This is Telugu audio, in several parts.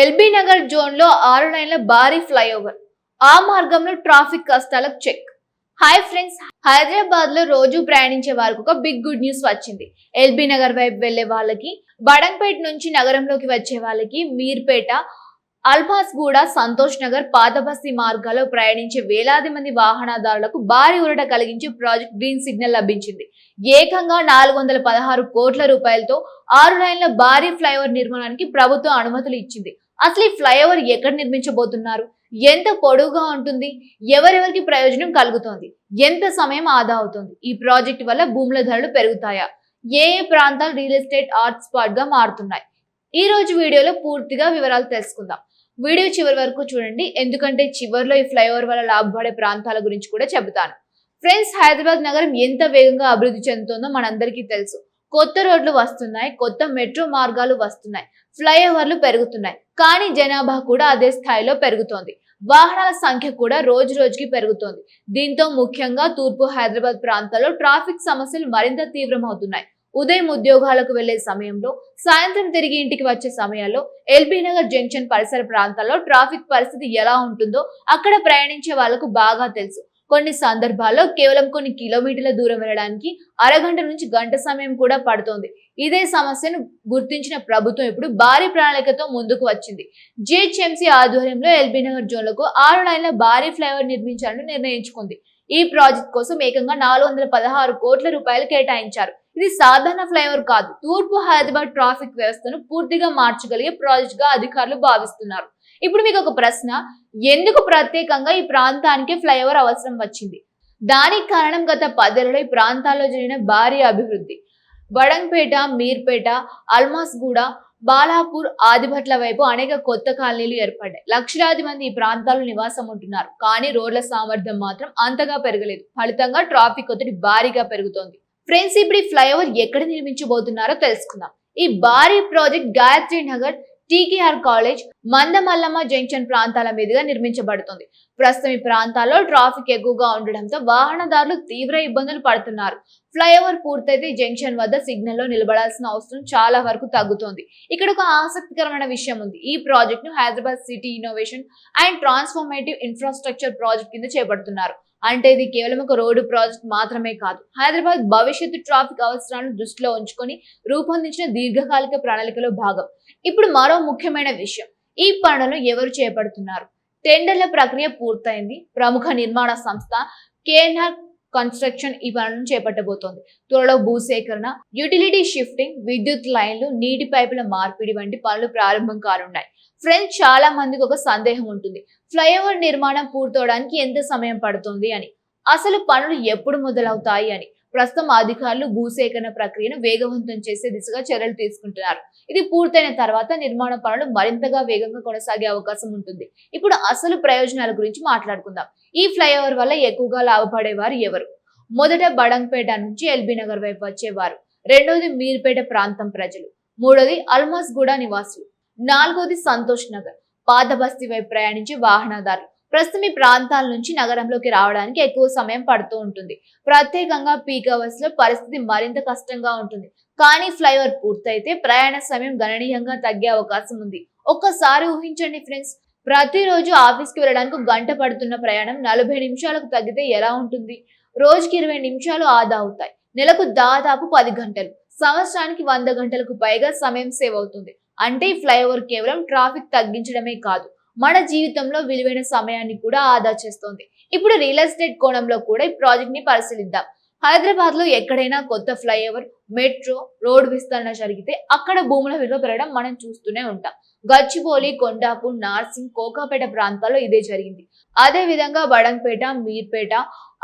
ఎల్బీ నగర్ జోన్ లో 6 లైన్ల భారీ ఫ్లైఓవర్. ఆ మార్గంలో ట్రాఫిక్ కష్టాలకు చెక్. హాయ్ ఫ్రెండ్స్, హైదరాబాద్ లో రోజు ప్రయాణించే వారికి ఒక బిగ్ గుడ్ న్యూస్ వచ్చింది. ఎల్బీ నగర్ వైపు వెళ్లే వాళ్ళకి, బడంపేట నుంచి నగరంలోకి వచ్చే వాళ్ళకి, మీర్పేట, అల్పాస్ గూడ, సంతోష్ నగర్, పాతబస్తీ మార్గాల్లో ప్రయాణించే వేలాది మంది వాహనదారులకు భారీ ఊరట కలిగించే ప్రాజెక్ట్ గ్రీన్ సిగ్నల్ లభించింది. ఏకంగా 416 కోట్ల రూపాయలతో 6 లైన్ల భారీ ఫ్లైఓవర్ నిర్మాణానికి ప్రభుత్వం అనుమతులు ఇచ్చింది. అసలు ఈ ఫ్లైఓవర్ ఎక్కడ నిర్మించబోతున్నారు, ఎంత పొడవుగా ఉంటుంది, ఎవరెవరికి ప్రయోజనం కలుగుతోంది, ఎంత సమయం ఆదా అవుతుంది, ఈ ప్రాజెక్టు వల్ల భూముల ధరలు పెరుగుతాయా, ఏ ఏ ప్రాంతాలు రియల్ ఎస్టేట్ హాట్ స్పాట్ గా మారుతున్నాయి, ఈ రోజు వీడియోలో పూర్తిగా వివరాలు తెలుసుకుందాం. వీడియో చివరి వరకు చూడండి, ఎందుకంటే చివరిలో ఈ ఫ్లైఓవర్ వల్ల లాభపడే ప్రాంతాల గురించి కూడా చెబుతాను. ఫ్రెండ్స్, హైదరాబాద్ నగరం ఎంత వేగంగా అభివృద్ధి చెందుతుందో మనందరికీ తెలుసు. కొత్త రోడ్లు వస్తున్నాయి, కొత్త మెట్రో మార్గాలు వస్తున్నాయి, ఫ్లైఓవర్లు పెరుగుతున్నాయి. కానీ జనాభా కూడా అదే స్థాయిలో పెరుగుతోంది. వాహనాల సంఖ్య కూడా రోజు రోజుకి పెరుగుతోంది. దీంతో ముఖ్యంగా తూర్పు హైదరాబాద్ ప్రాంతాల్లో ట్రాఫిక్ సమస్యలు మరింత తీవ్రమవుతున్నాయి. ఉదయం ఉద్యోగాలకు వెళ్లే సమయంలో, సాయంత్రం తిరిగి ఇంటికి వచ్చే సమయాల్లో ఎల్బీ నగర్ జంక్షన్ పరిసర ప్రాంతాల్లో ట్రాఫిక్ పరిస్థితి ఎలా ఉంటుందో అక్కడ ప్రయాణించే వాళ్లకు బాగా తెలుసు. కొన్ని సందర్భాల్లో కేవలం కొన్ని కిలోమీటర్ల దూరం వెళ్ళడానికి అరగంట నుంచి గంట సమయం కూడా పడుతోంది. ఇదే సమస్యను గుర్తించిన ప్రభుత్వం ఇప్పుడు భారీ ప్రణాళికతో ముందుకు వచ్చింది. జిహెచ్ఎంసీ ఆధ్వర్యంలో ఎల్బీ నగర్ జోన్లకు 6 లైన్ల భారీ ఫ్లైఓవర్ నిర్మించాలని నిర్ణయించుకుంది. ఈ ప్రాజెక్ట్ కోసం ఏకంగా 416 కోట్ల రూపాయలు కేటాయించారు. ఇది సాధారణ ఫ్లైఓవర్ కాదు, తూర్పు హైదరాబాద్ ట్రాఫిక్ వ్యవస్థను పూర్తిగా మార్చగలిగే ప్రాజెక్ట్ గా అధికారులు భావిస్తున్నారు. ఇప్పుడు మీకు ఒక ప్రశ్న, ఎందుకు ప్రత్యేకంగా ఈ ప్రాంతానికి ఫ్లైఓవర్ అవసరం వచ్చింది? దానికి కారణం గత 10 ఏళ్లలో ఈ ప్రాంతాల్లో జరిగిన భారీ అభివృద్ధి. బడంపేట, మీర్పేట, అల్మాస్ గూడ, బాలాపూర్, ఆదిభట్ల వైపు అనేక కొత్త కాలనీలు ఏర్పడ్డాయి. లక్షలాది మంది ఈ ప్రాంతాల్లో నివాసం ఉంటున్నారు. కానీ రోడ్ల సామర్థ్యం మాత్రం అంతగా పెరగలేదు. ఫలితంగా ట్రాఫిక్ ఒత్తిడి భారీగా పెరుగుతోంది. ఫ్రెండ్స్, ఇప్పుడు ఈ ఫ్లైఓవర్ ఎక్కడ నిర్మించబోతున్నారో తెలుసుకుందాం. ఈ భారీ project Gayatri Nagar, TKR college, Mandamallamma junction ప్రాంతాల మీదుగా నిర్మించబడుతుంది. ప్రస్తుతం ఈ ప్రాంతాల్లో ట్రాఫిక్ ఎక్కువగా ఉండడంతో వాహనదారులు తీవ్ర ఇబ్బందులు పడుతున్నారు. ఫ్లైఓవర్ పూర్తయితే జంక్షన్ వద్ద సిగ్నల్ లో నిలబడాల్సిన అవసరం చాలా వరకు తగ్గుతోంది. ఇక్కడ ఒక ఆసక్తికరమైన విషయం ఉంది. ఈ ప్రాజెక్ట్ ను Hyderabad city innovation and transformative infrastructure project కింద చేపడుతున్నారు. అంటే ఇది కేవలం ఒక రోడ్డు ప్రాజెక్ట్ మాత్రమే కాదు, హైదరాబాద్ భవిష్యత్తు ట్రాఫిక్ అవసరాలను దృష్టిలో ఉంచుకొని రూపొందించిన దీర్ఘకాలిక ప్రణాళికలో భాగం. ఇప్పుడు మరో ముఖ్యమైన విషయం, ఈ పనులను ఎవరు చేపడుతున్నారు? టెండర్ల ప్రక్రియ పూర్తయింది. ప్రముఖ నిర్మాణ సంస్థ కేఎన్ఆర్ కన్స్ట్రక్షన్ ఈ పనులను చేపట్టబోతోంది. త్వరలో భూసేకరణ, యూటిలిటీ షిఫ్టింగ్, విద్యుత్ లైన్లు, నీటి పైపుల మార్పిడి వంటి పనులు ప్రారంభం కానున్నాయి. ఫ్రెండ్స్, చాలా మందికి ఒక సందేహం ఉంటుంది, ఫ్లైఓవర్ నిర్మాణం పూర్తవడానికి ఎంత సమయం పడుతుంది అని. అసలు పనులు ఎప్పుడు మొదలవుతాయి అని. ప్రస్తుతం అధికారులు భూసేకరణ ప్రక్రియను వేగవంతం చేసే దిశగా చర్యలు తీసుకుంటున్నారు. ఇది పూర్తయిన తర్వాత నిర్మాణ పనులు మరింతగా వేగంగా కొనసాగే అవకాశం ఉంటుంది. ఇప్పుడు అసలు ప్రయోజనాల గురించి మాట్లాడుకుందాం. ఈ ఫ్లైఓవర్ వల్ల ఎక్కువగా లాభపడేవారు ఎవరు? మొదట బడంపేట నుంచి ఎల్బీ నగర్ వైపు వచ్చేవారు, రెండోది మీర్పేట ప్రాంతం ప్రజలు, మూడోది అల్మాస్ గూడ నివాసులు, నాలుగోది సంతోష్ నగర్, పాతబస్తీ వైపు ప్రయాణించే వాహనదారులు. ప్రస్తుతం ఈ ప్రాంతాల నుంచి నగరంలోకి రావడానికి ఎక్కువ సమయం పడుతూ ఉంటుంది. ప్రత్యేకంగా పీక్ అవర్స్ లో పరిస్థితి మరింత కష్టంగా ఉంటుంది. కానీ ఫ్లైఓవర్ పూర్తయితే ప్రయాణ సమయం గణనీయంగా తగ్గే అవకాశం ఉంది. ఒక్కసారి ఊహించండి ఫ్రెండ్స్, ప్రతిరోజు ఆఫీస్ కి వెళ్ళడానికి గంట పడుతున్న ప్రయాణం 40 నిమిషాలకు తగ్గితే ఎలా ఉంటుంది? రోజుకి 20 నిమిషాలు ఆదా అవుతాయి. నెలకు దాదాపు 10 గంటలు, సంవత్సరానికి 100 గంటలకు పైగా సమయం సేవ్ అవుతుంది. అంటే ఈ ఫ్లైఓవర్ కేవలం ట్రాఫిక్ తగ్గించడమే కాదు, మన జీవితంలో విలువైన సమయాన్ని కూడా ఆదా చేస్తోంది. ఇప్పుడు రియల్ ఎస్టేట్ కోణంలో కూడా ఈ ప్రాజెక్ట్ ని పరిశీలిద్దాం. హైదరాబాద్ లో ఎక్కడైనా కొత్త ఫ్లైఓవర్, మెట్రో, రోడ్ విస్తరణ జరిగితే అక్కడ భూముల విలువ పెరగడం మనం చూస్తూనే ఉంటాం. గచ్చిబౌలి, కొండాపూర్, నార్సింగ్, కోకాపేట ప్రాంతాల్లో ఇదే జరిగింది. అదే విధంగా బడంపేట, మీర్పేట,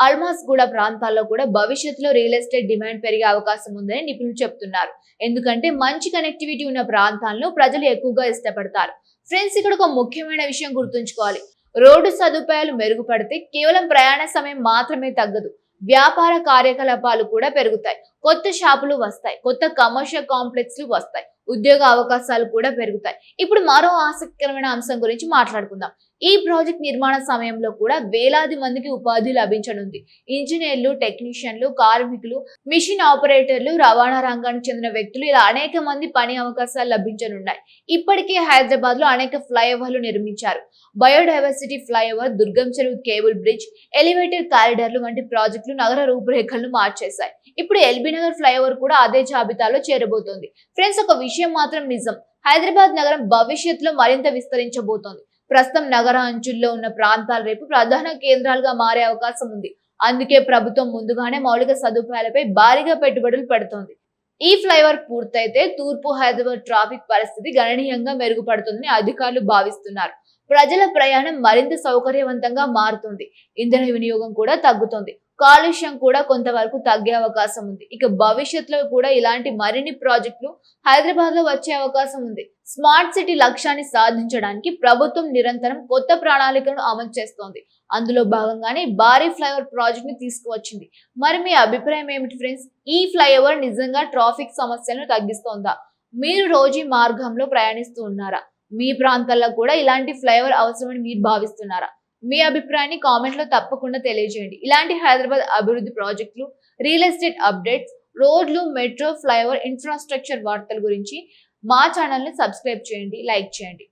అల్మాస్ గూడ ప్రాంతాల్లో కూడా భవిష్యత్తులో రియల్ ఎస్టేట్ డిమాండ్ పెరిగే అవకాశం ఉందని నిపుణులు చెప్తున్నారు. ఎందుకంటే మంచి కనెక్టివిటీ ఉన్న ప్రాంతాలను ప్రజలు ఎక్కువగా ఇష్టపడతారు. ఫ్రెండ్స్, ఇక్కడ ఒక ముఖ్యమైన విషయం గుర్తుంచుకోవాలి, రోడ్డు సదుపాయాలు మెరుగుపడితే కేవలం ప్రయాణ సమయం మాత్రమే తగ్గదు, వ్యాపార కార్యకలాపాలు కూడా పెరుగుతాయి. కొత్త షాపులు వస్తాయి, కొత్త కమర్షియల్ కాంప్లెక్స్లు వస్తాయి, ఉద్యోగ అవకాశాలు కూడా పెరుగుతాయి. ఇప్పుడు మరో ఆసక్తికరమైన అంశం గురించి మాట్లాడుకుందాం. ఈ ప్రాజెక్ట్ నిర్మాణ సమయంలో కూడా వేలాది మందికి ఉపాధి లభించనుంది. ఇంజనీర్లు, టెక్నీషియన్లు, కార్మికులు, మిషన్ ఆపరేటర్లు, రవాణా రంగానికి చెందిన వ్యక్తులు ఇలా అనేక మంది పని అవకాశాలు లభించనున్నాయి. ఇప్పటికే హైదరాబాద్ లో అనేక ఫ్లైఓవర్లు నిర్మించారు. బయోడైవర్సిటీ ఫ్లైఓవర్, దుర్గం చెరువు కేబుల్ బ్రిడ్జ్, ఎలివేటెడ్ కారిడార్లు వంటి ప్రాజెక్టులు నగర రూపురేఖలను మార్చేశాయి. ఇప్పుడు ఎల్బీ నగర్ ఫ్లైఓవర్ కూడా అదే జాబితాలో చేరబోతోంది. ఫ్రెండ్స్, ఒక విషయం మాత్రం నిజం, హైదరాబాద్ నగరం భవిష్యత్తులో మరింత విస్తరించబోతోంది. ప్రస్తుతం నగర అంచుల్లో ఉన్న ప్రాంతాలు రేపు ప్రధాన కేంద్రాలుగా మారే అవకాశం ఉంది. అందుకే ప్రభుత్వం ముందుగానే మౌలిక సదుపాయాలపై భారీగా పెట్టుబడులు పెడుతోంది. ఈ ఫ్లైఓవర్ పూర్తయితే తూర్పు హైదరాబాద్ ట్రాఫిక్ పరిస్థితి గణనీయంగా మెరుగుపడుతుందని అధికారులు భావిస్తున్నారు. ప్రజల ప్రయాణం మరింత సౌకర్యవంతంగా మారుతుంది. ఇంధన వినియోగం కూడా తగ్గుతుంది. కాలుష్యం కూడా కొంతవరకు తగ్గే అవకాశం ఉంది. ఇక భవిష్యత్తులో కూడా ఇలాంటి మరిన్ని ప్రాజెక్టులు హైదరాబాద్ లో వచ్చే అవకాశం ఉంది. స్మార్ట్ సిటీ లక్ష్యాన్ని సాధించడానికి ప్రభుత్వం నిరంతరం కొత్త ప్రణాళికలను అమలు చేస్తోంది. అందులో భాగంగానే భారీ ఫ్లైఓవర్ ప్రాజెక్ట్ ని తీసుకువచ్చింది. మరి మీ అభిప్రాయం ఏమిటి ఫ్రెండ్స్? ఈ ఫ్లైఓవర్ నిజంగా ట్రాఫిక్ సమస్యలను తగ్గిస్తోందా? మీరు రోజు ఈ మార్గంలో ప్రయాణిస్తూ ఉన్నారా? మీ ప్రాంతాల్లో కూడా ఇలాంటి ఫ్లైఓవర్ అవసరమని మీరు భావిస్తున్నారా? మీ అభిప్రాయాన్ని కామెంట్ లో తప్పకుండా తెలియజేయండి. ఇలాంటి హైదరాబాద్ అభివృద్ధి ప్రాజెక్టులు, రియల్ ఎస్టేట్ అప్డేట్స్, రోడ్లు, మెట్రో, ఫ్లైఓవర్ ఇన్ఫ్రాస్ట్రక్చర్ వార్తల గురించి మా ఛానల్ ని సబ్స్క్రైబ్ చేయండి, లైక్ చేయండి,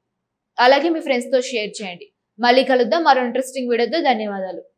అలాగే మీ ఫ్రెండ్స్ తో షేర్ చేయండి. మళ్ళీ కలుద్దాం మరో ఇంట్రెస్టింగ్ వీడియోతో. ధన్యవాదాలు.